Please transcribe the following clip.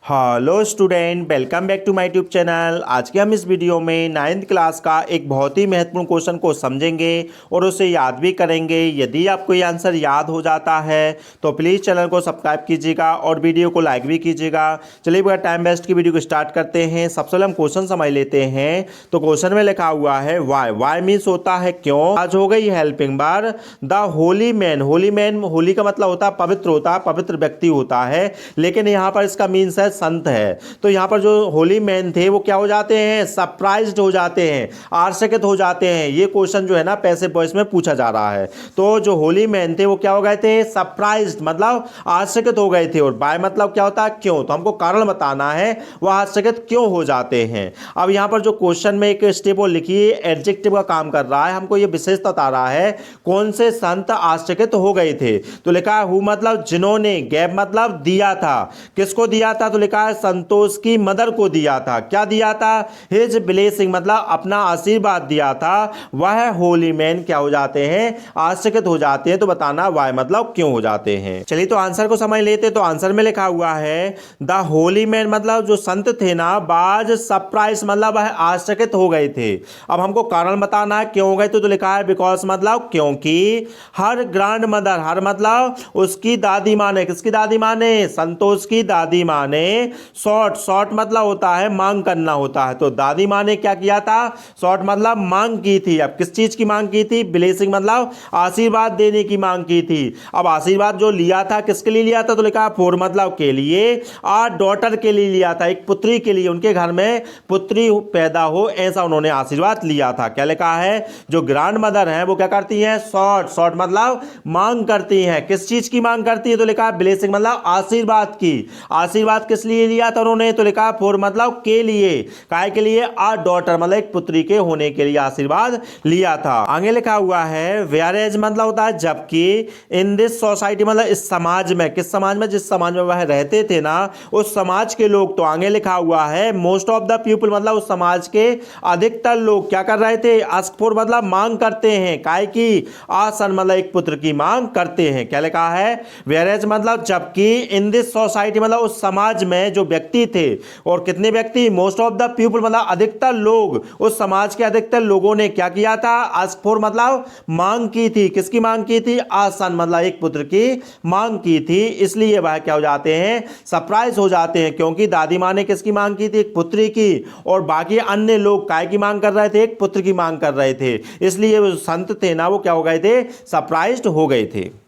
Hello student, welcome back to my YouTube channel. आज के हम इस वीडियो में 9th क्लास का एक बहुत ही महत्वपूर्ण क्वेश्चन को समझेंगे और उसे याद भी करेंगे। यदि आपको ये आंसर याद हो जाता है तो प्लीज़ चैनल को सब्सक्राइब कीजिएगा और वीडियो को लाइक भी कीजिएगा। चलिए बगैर टाइम वेस्ट की वीडियो को स्टार्ट करते हैं। सबसे पहले हम क्वेश्चन समझ लेते हैं। तो क्वेश्चन में लिखा हुआ है वाई। वाई मीन्स होता है क्यों। आज हो गई helping bar. The Holi man, Holi man, Holi का मतलब होता है पवित्र, होता है पवित्र व्यक्ति होता है, लेकिन यहाँ पर इसका मीन्स है संत है। तो यहाँ पर जो होली मैन थे वो क्या हो जाते हैं, सरप्राइज्ड हो जाते हैं, आश्चर्यचकित हो जाते हैं। ये क्वेश्चन जो है ना पैसिव वॉइस में पूछा जा रहा है। तो जो होली मैन थे वो क्या हो गए थे, सरप्राइज्ड मतलब आश्चर्यचकित हो गए थे। और बाय मतलब क्या होता है, क्यों। तो हमको कारण बताना है वो आश्चर्यचकित क्यों हो जाते हैं। अब यहाँ पर जो क्वेश्चन में एक स्टेप वो लिखिए, एडजेक्टिव का काम कर रहा है, हमको ये विशेषता बता रहा है कौन से संत आश्चर्यचकित हो गए थे। तो लिखा है हु मतलब जिन्होंने, गैप मतलब दिया था, किसको दिया था। तो लिखा है संतोष की मदर को दिया था। क्या दिया था, हिज ब्लेसिंग मतलब अपना आशीर्वाद दिया था। वह होली मैन क्या हो जाते हैं, आश्चर्यचकित हो जाते हैं। तो बताना वाई मतलब क्यों हो जाते हैं। चलिए तो आंसर को समझ लेते। तो आंसर में लिखा हुआ है द होली मैन मतलब जो संत थे ना, बाज सरप्राइज मतलब वह आश्चर्यचकित हो गए थे। अब हमको कारण बताना है क्यों हो गए। तो लिखा है बिकॉज मतलब क्योंकि हर ग्रैंड मदर, हर मतलब उसकी दादी माँ ने, किसकी दादी माँ ने, संतोष की दादी माँ ने शॉर्ट, शॉर्ट मतलब होता है मांग करना होता है। तो दादी माँ ने क्या किया था, शॉर्ट मतलब मांग की थी। अब किस चीज की मांग की थी, ब्लेसिंग मतलब आशीर्वाद देने की मांग की थी। अब आशीर्वाद जो लिया था किसके लिए लिया था। तो लिखा फोर मतलब के लिए, और डॉटर के लिए लिया था, एक पुत्री के लिए, उनके घर में पुत्री पैदा हो ऐसा उन्होंने आशीर्वाद लिया था। क्या लिखा है, जो ग्रैंड मदर है वो क्या करती है, शॉर्ट, शॉर्ट मतलब मांग करती है। किस चीज की मांग करती है। तो लिखा है ब्लेसिंग मतलब आशीर्वाद की। आशीर्वाद किस लिए लिया था उन्होंने। तो लिखा फोर मतलब के लिए, काय के लिए, आ डॉटर मतलब एक पुत्री के होने के लिए आशीर्वाद लिया था। आगे लिखा हुआ है वेयर एज मतलब होता है जबकि, इन दिस सोसाइटी मतलब इस समाज में, किस समाज में, जिस समाज में वह रहते थे ना उस समाज के लोग। तो आगे लिखा हुआ है मोस्ट ऑफ द पीपल मतलब उस समाज के अधिकतर लोग क्या कर रहे थे, आस्क फॉर मतलब मांग करते हैं, काय की, आसन मतलब एक पुत्र की मांग करते हैं। क्या लिखा है वेयर एज मतलब जबकि, इन दिस सोसाइटी मतलब उस समाज में जो व्यक्ति थे, और कितने व्यक्ति, मोस्ट ऑफ द पीपल मतलब अधिकतर लोग, उस समाज के अधिकतर लोगों ने क्या किया था, आस्क फॉर मतलब मांग की थी। किसकी मांग की थी, आसन मतलब एक पुत्र की मांग की थी। इसलिए वह क्या हो जाते हैं, सरप्राइज हो जाते हैं, क्योंकि दादी माँ ने किसकी मांग की थी, एक पुत्री की, और बाकी अन्य लोग काय की मांग कर रहे थे, एक पुत्र की मांग कर रहे थे। इसलिए वो संत थे ना वो क्या हो गए थे, सरप्राइज्ड हो गए थे।